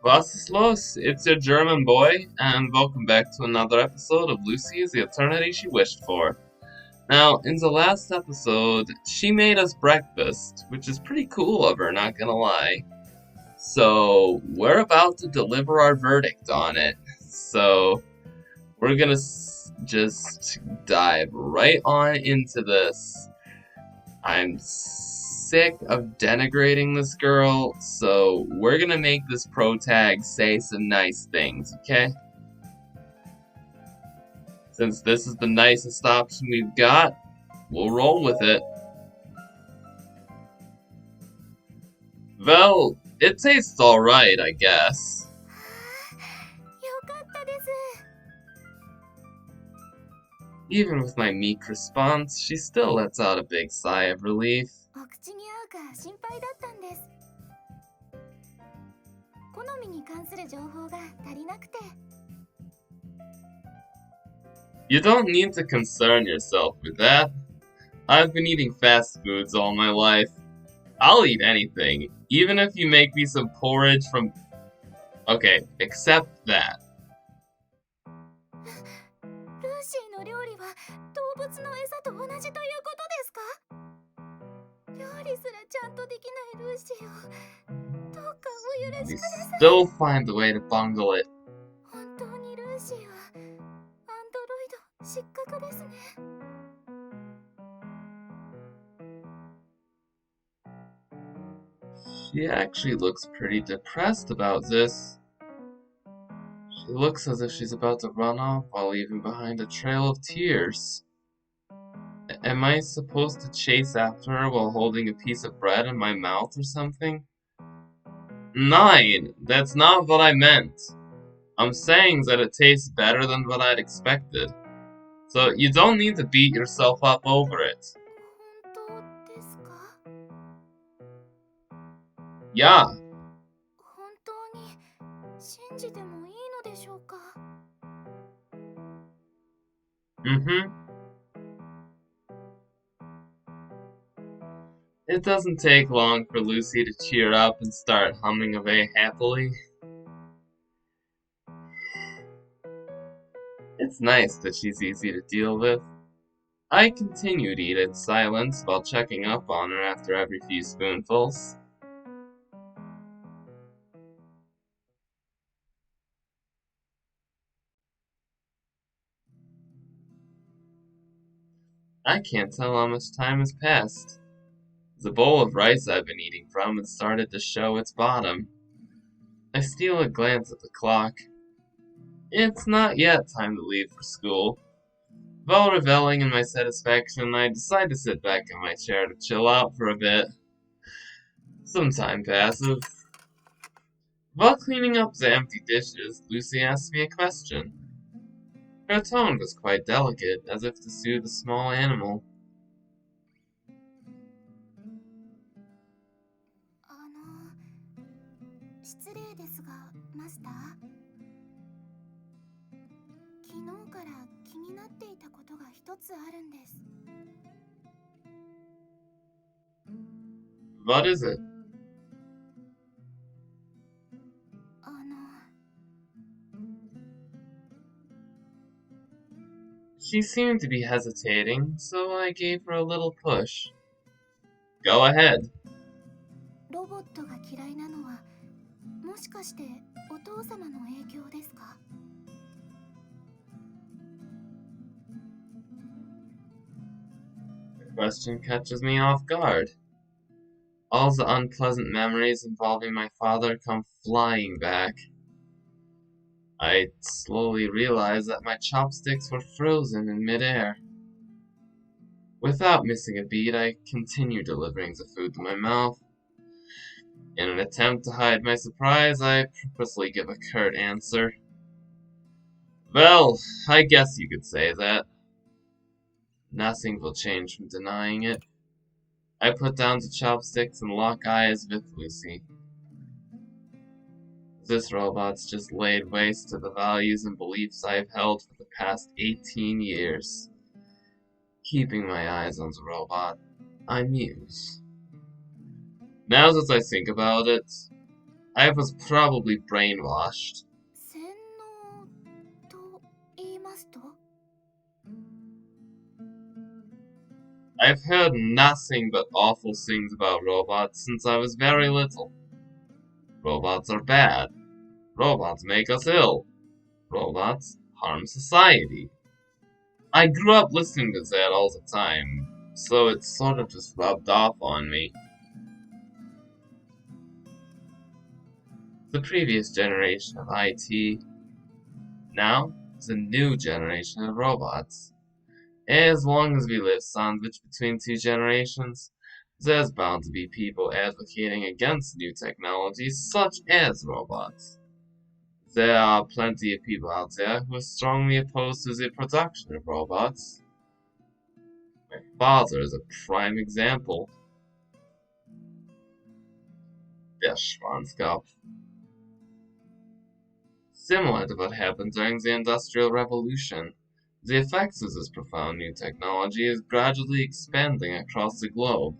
Was ist los? It's your German boy, and welcome back to another episode of Lucy is the Eternity She Wished For. Now, in the last episode, she made us breakfast, which is pretty cool of her, not gonna lie. So, we're about to deliver our verdict on it. So, we're gonna just dive right on into this. I'm sick of denigrating this girl, so we're gonna make this pro tag say some nice things, okay? Since this is the nicest option we've got, we'll roll with it. Well, it tastes alright, I guess. Even with my meek response, she still lets out a big sigh of relief. You don't need to concern yourself with that. I've been eating fast foods all my life. I'll eat anything, even if you make me some porridge from... Okay, except that. You still find the way to bungle it. She actually looks pretty depressed about this. She looks as if she's about to run off while leaving behind a trail of tears. Am I supposed to chase after her while holding a piece of bread in my mouth or something? 9! That's not what I meant. I'm saying that it tastes better than what I'd expected. So you don't need to beat yourself up over it. Yeah. Mm-hmm. It doesn't take long for Lucy to cheer up and start humming away happily. It's nice that she's easy to deal with. I continue to eat in silence while checking up on her after every few spoonfuls. I can't tell how much time has passed. The bowl of rice I've been eating from has started to show its bottom. I steal a glance at the clock. It's not yet time to leave for school. While reveling in my satisfaction, I decide to sit back in my chair to chill out for a bit. Some time passes. While cleaning up the empty dishes, Lucy asks me a question. Her tone was quite delicate, as if to soothe a small animal. What is it? She seemed to be hesitating, so I gave her a little push. Go ahead. The question catches me off guard. All the unpleasant memories involving my father come flying back. I slowly realize that my chopsticks were frozen in midair. Without missing a beat, I continue delivering the food to my mouth. In an attempt to hide my surprise, I purposely give a curt answer. Well, I guess you could say that. Nothing will change from denying it. I put down the chopsticks and lock eyes with Lucy. This robot's just laid waste to the values and beliefs I've held for the past 18 years. Keeping my eyes on the robot, I muse. Now that I think about it, I was probably brainwashed. 洗脳と言いますと I've heard nothing but awful things about robots since I was very little. Robots are bad. Robots make us ill. Robots harm society. I grew up listening to that all the time, so it sort of just rubbed off on me. The previous generation of IT, now is a new generation of robots. As long as we live sandwiched between two generations, there's bound to be people advocating against new technologies such as robots. There are plenty of people out there who are strongly opposed to the production of robots. My father is a prime example. Der Schwanzkopf. Similar to what happened during the Industrial Revolution, the effects of this profound new technology is gradually expanding across the globe.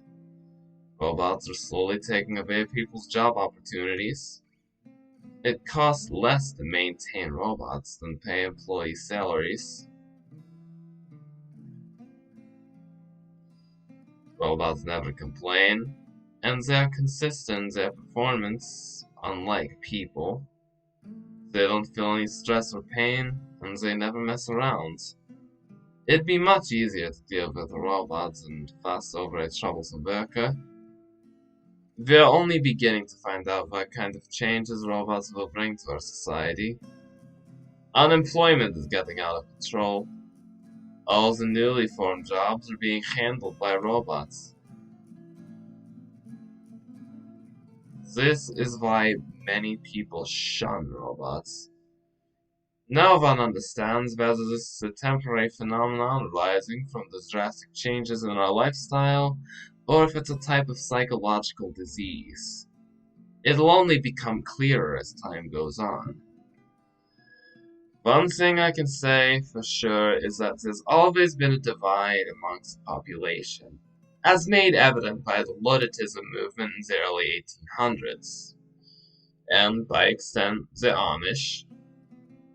Robots are slowly taking away people's job opportunities. It costs less to maintain robots than pay employee salaries. Robots never complain, and they are consistent in their performance, unlike people. They don't feel any stress or pain, and they never mess around. It'd be much easier to deal with a robot than fuss over a troublesome worker. We're only beginning to find out what kind of changes robots will bring to our society. Unemployment is getting out of control. All the newly formed jobs are being handled by robots. This is why many people shun robots. No one understands whether this is a temporary phenomenon arising from the drastic changes in our lifestyle, or if it's a type of psychological disease. It'll only become clearer as time goes on. One thing I can say for sure is that there's always been a divide amongst the population, as made evident by the Ludditism movement in the early 1800s, and by extent the Amish.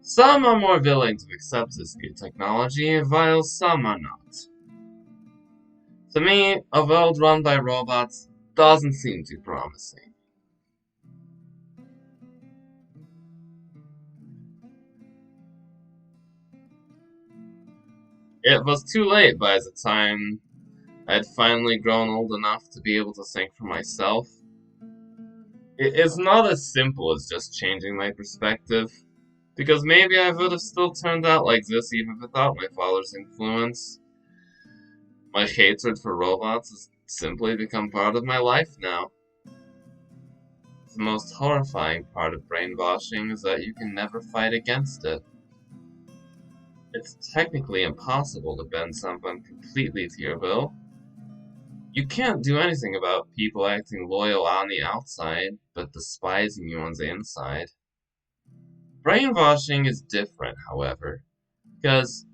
Some are more willing to accept this new technology, while some are not. To me, a world run by robots doesn't seem too promising. It was too late by the time I'd finally grown old enough to be able to think for myself. It's not as simple as just changing my perspective, because maybe I would have still turned out like this even without my father's influence. My hatred for robots has simply become part of my life now. The most horrifying part of brainwashing is that you can never fight against it. It's technically impossible to bend someone completely to your will. You can't do anything about people acting loyal on the outside, but despising you on the inside. Brainwashing is different, however, because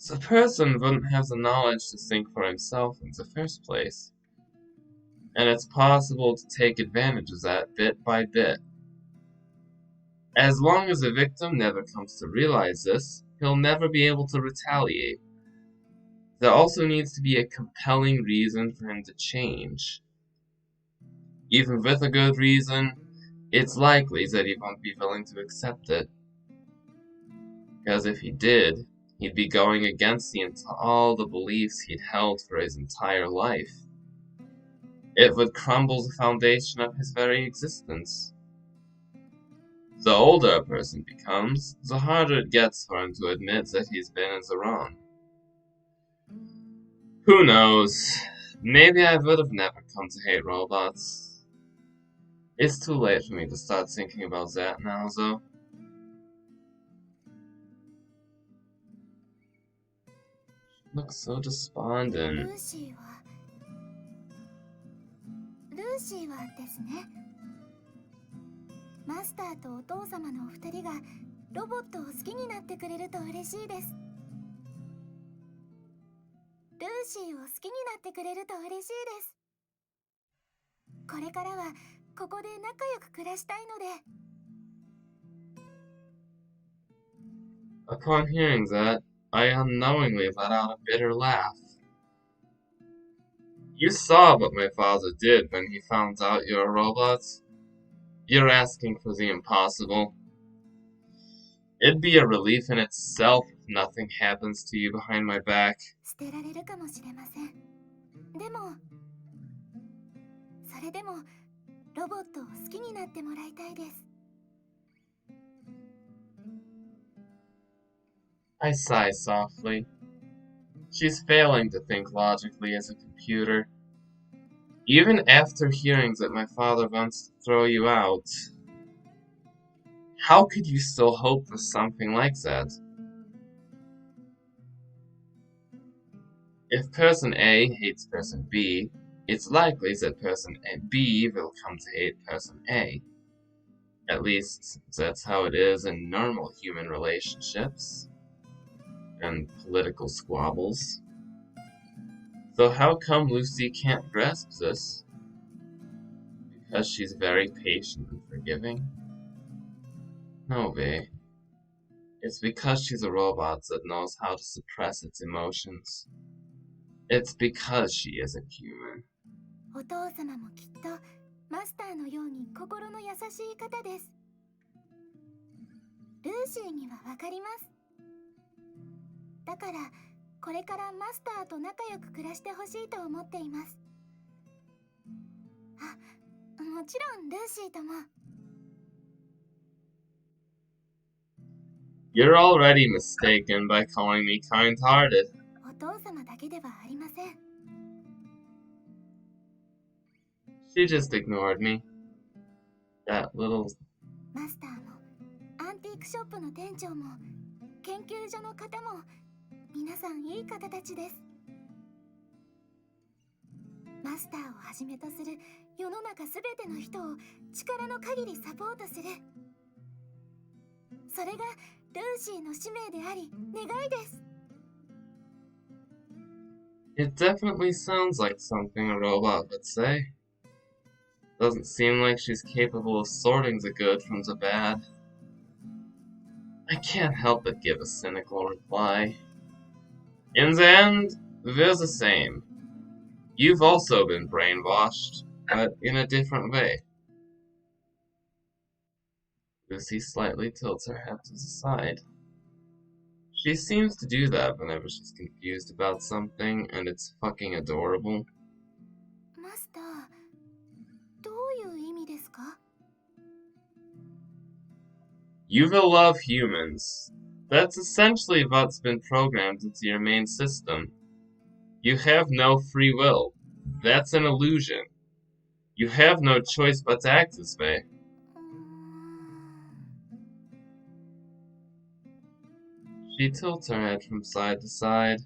the person wouldn't have the knowledge to think for himself in the first place. And it's possible to take advantage of that bit by bit. As long as the victim never comes to realize this, he'll never be able to retaliate. There also needs to be a compelling reason for him to change. Even with a good reason, it's likely that he won't be willing to accept it. Because if he did, he'd be going against all the beliefs he'd held for his entire life. It would crumble the foundation of his very existence. The older a person becomes, the harder it gets for him to admit that he's been in the wrong. Who knows? Maybe I would have never come to hate robots. It's too late for me to start thinking about that now, though. She looks so despondent. ルーシーはですね。マスターとお父様のお二人がロボットを好きになってくれると嬉しいです。ルーシーを好きになってくれると嬉しいです。これからはここで仲良く暮らしたいので。 Upon hearing that, I unknowingly let out a bitter laugh. You saw what my father did when he found out you're a robot. You're asking for the impossible. It'd be a relief in itself if nothing happens to you behind my back. 捨てられるかもしれません。でも、それでもロボットを好きになってもらいたいです。 I sigh softly. She's failing to think logically as a computer. Even after hearing that my father wants to throw you out, how could you still hope for something like that? If person A hates person B, it's likely that person B will come to hate person A. At least, that's how it is in normal human relationships and political squabbles. So how come Lucy can't grasp this? Because she's very patient and forgiving? No way. It's because she's a robot that knows how to suppress its emotions. It's because she isn't human. お父様もきっとマスターのように心の優しい方です。ルーシーにはわかります。だからこれからマスターと仲良く暮らしてほしいと思っています。あ、もちろんルーシーとも。 You're already mistaken by calling me kind-hearted. お父様だけではありません。 She just ignored me. That little... マスターもアンティークショップの店長も研究所の方も皆さんいい方たちです。マスターをはじめとする世の中すべての人を力の限りサポートする。それがルーシーの使命であり願いです。 It definitely sounds like something a robot would say. Doesn't seem like she's capable of sorting the good from the bad. I can't help but give a cynical reply. In the end, we're the same. You've also been brainwashed, but in a different way. Lucy slightly tilts her head to the side. She seems to do that whenever she's confused about something, and it's fucking adorable. マスター、どういう意味ですか? You will love humans. That's essentially what's been programmed into your main system. You have no free will. That's an illusion. You have no choice but to act this way. She tilts her head from side to side.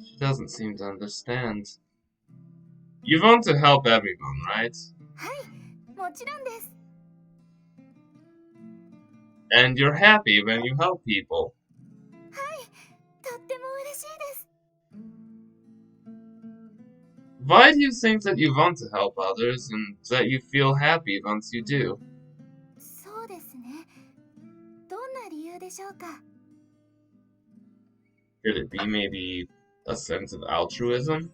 She doesn't seem to understand. You want to help everyone, right? はい、もちろんです。 And you're happy when you help people. はい、とっても嬉しいです。 Why do you think that you want to help others and that you feel happy once you do? そうですね。どんな理由でしょうか? Could it be maybe a sense of altruism?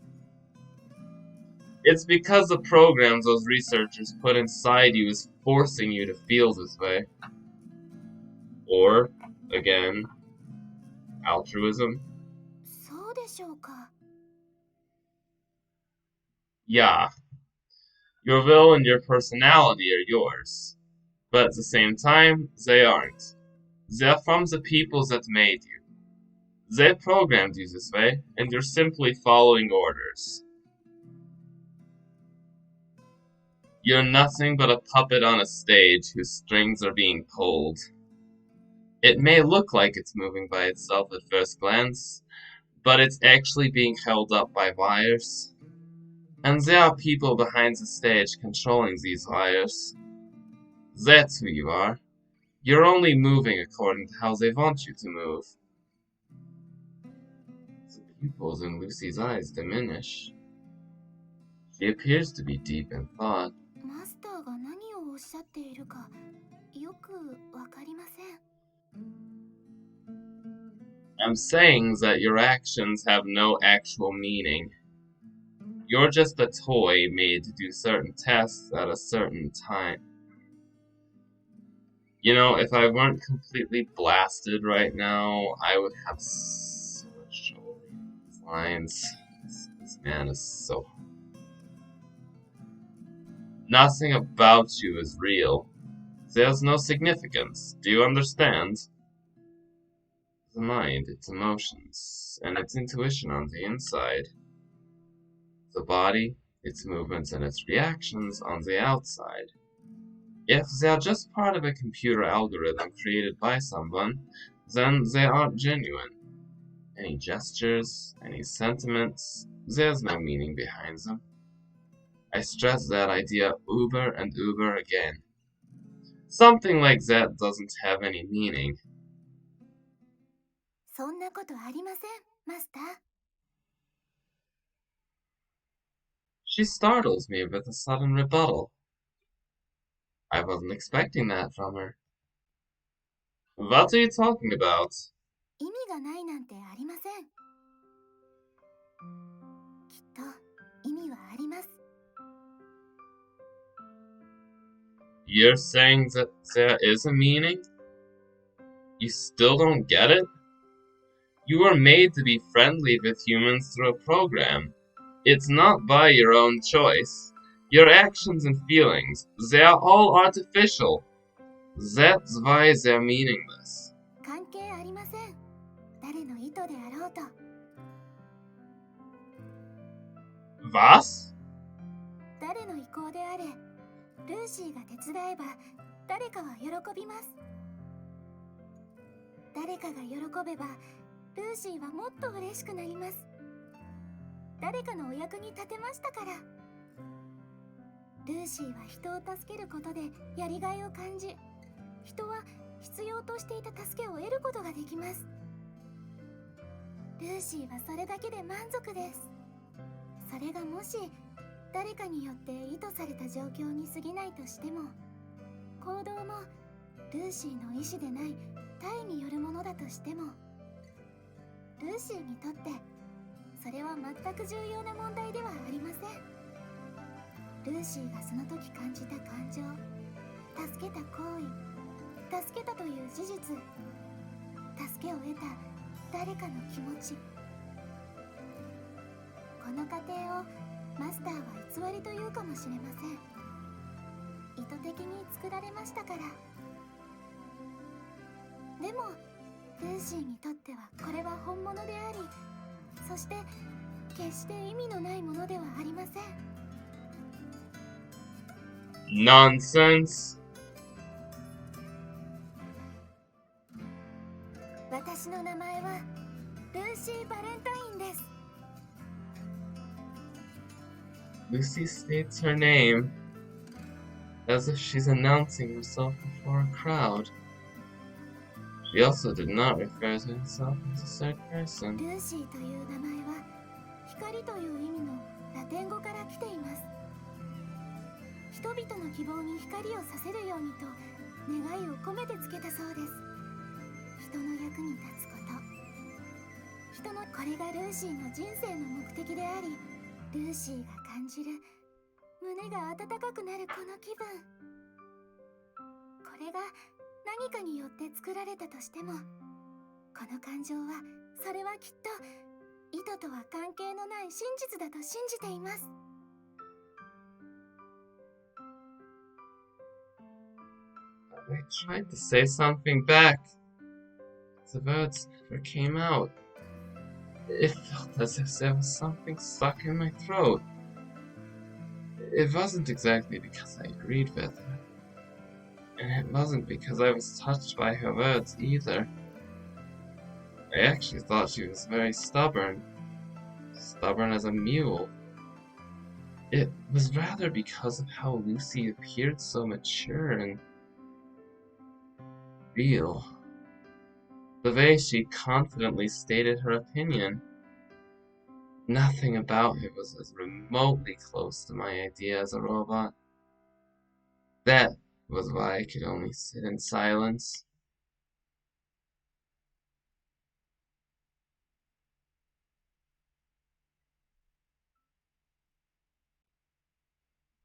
It's because the programs those researchers put inside you is forcing you to feel this way. Or, again, altruism? そうでしょうか? Yeah. Your will and your personality are yours. But at the same time, they aren't. They're from the people that made you. They programmed you this way, and you're simply following orders. You're nothing but a puppet on a stage whose strings are being pulled. It may look like it's moving by itself at first glance, but it's actually being held up by wires. And there are people behind the stage controlling these wires. That's who you are. You're only moving according to how they want you to move. The pupils in Lucy's eyes diminish. She appears to be deep in thought. ターが何をおっしゃっているかよくわかりません。I'm saying that your actions have no actual meaning. You're just a toy made to do certain tasks at a certain time. You know, if I weren't completely blasted right now, I would have so much trouble reading these lines. This man is so... Nothing about you is real. There's no significance. Do you understand? The mind, its emotions, and its intuition on the inside. The body, its movements and its reactions on the outside. If they are just part of a computer algorithm created by someone, then they aren't genuine. Any gestures, any sentiments, there's no meaning behind them. I stress that idea over and over again. Something like that doesn't have any meaning. そんなことありません、マスター。She startles me with a sudden rebuttal. I wasn't expecting that from her. What are you talking about? 意味がないなんてありません。きっと意味はあります。You're saying that there is a meaning? You still don't get it? You were made to be friendly with humans through a program. It's not by your own choice. Your actions and feelings, they are all artificial. That's why they're meaningless. 関係ありません。誰の意図であろうと。Was? 誰の意向であれ、ルーシーが手伝えば誰かは喜びます。誰かが喜べばルーシーはもっと嬉しくなります。誰かのお役に立てましたから。ルーシーは人を助けることでやりがいを感じ、人は必要としていた助けを得ることができます。ルーシーはそれだけで満足です。それがもし誰かによって意図された状況に過ぎないとしても、行動もルーシーの意思でない体によるものだとしても、ルーシーにとってそれは全く重要な問題ではありません。ルーシーがその時感じた感情、助けた行為、助けたという事実、助けを得た誰かの気持ち、この過程をマスターは偽りというかもしれません。意図的に作られましたから。でもルーシーにとってはこれは本物であり、そして決して意味のないものではありません。Nonsense. 私の名前はルーシー・バレンタインです。Lucy states her name as if she's announcing herself before a crowd. She also did not refer to herself as a third person. ルーシーという名前は光という意味のラテン語から来ています。人々の希望に光をさせるようにと願いを込めてつけたそうです。人の役に立つこと、人のこれがルーシーの人生の目的であり、ルーシーが感じる胸が温かくなるこの気分、これが何かによって作られたとしても、この感情はそれはきっと意図とは関係のない真実だと信じています。I tried to say something back. The words never came out. It felt as if there was something stuck in my throat. It wasn't exactly because I agreed with her. And it wasn't because I was touched by her words either. I actually thought she was very stubborn. Stubborn as a mule. It was rather because of how Lucy appeared so mature and real. The way she confidently stated her opinion. Nothing about her was as remotely close to my idea as a robot. That was why I could only sit in silence.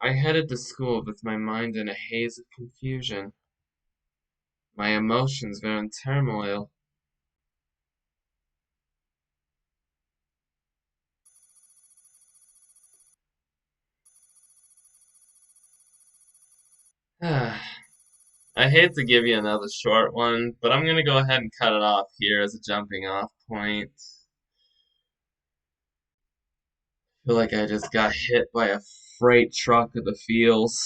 I headed to school with my mind in a haze of confusion. My emotions were in turmoil. I hate to give you another short one, but I'm gonna go ahead and cut it off here as a jumping off point. I feel like I just got hit by a freight truck of the feels.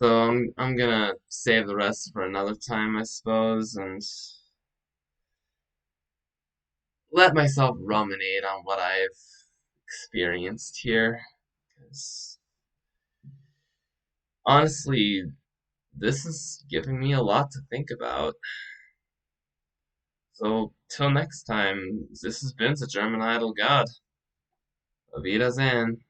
So I'm gonna save the rest for another time, I suppose, and let myself ruminate on what I've experienced here. 'Cause honestly, this is giving me a lot to think about. So till next time, this has been the German Idol God. Auf Wiedersehen.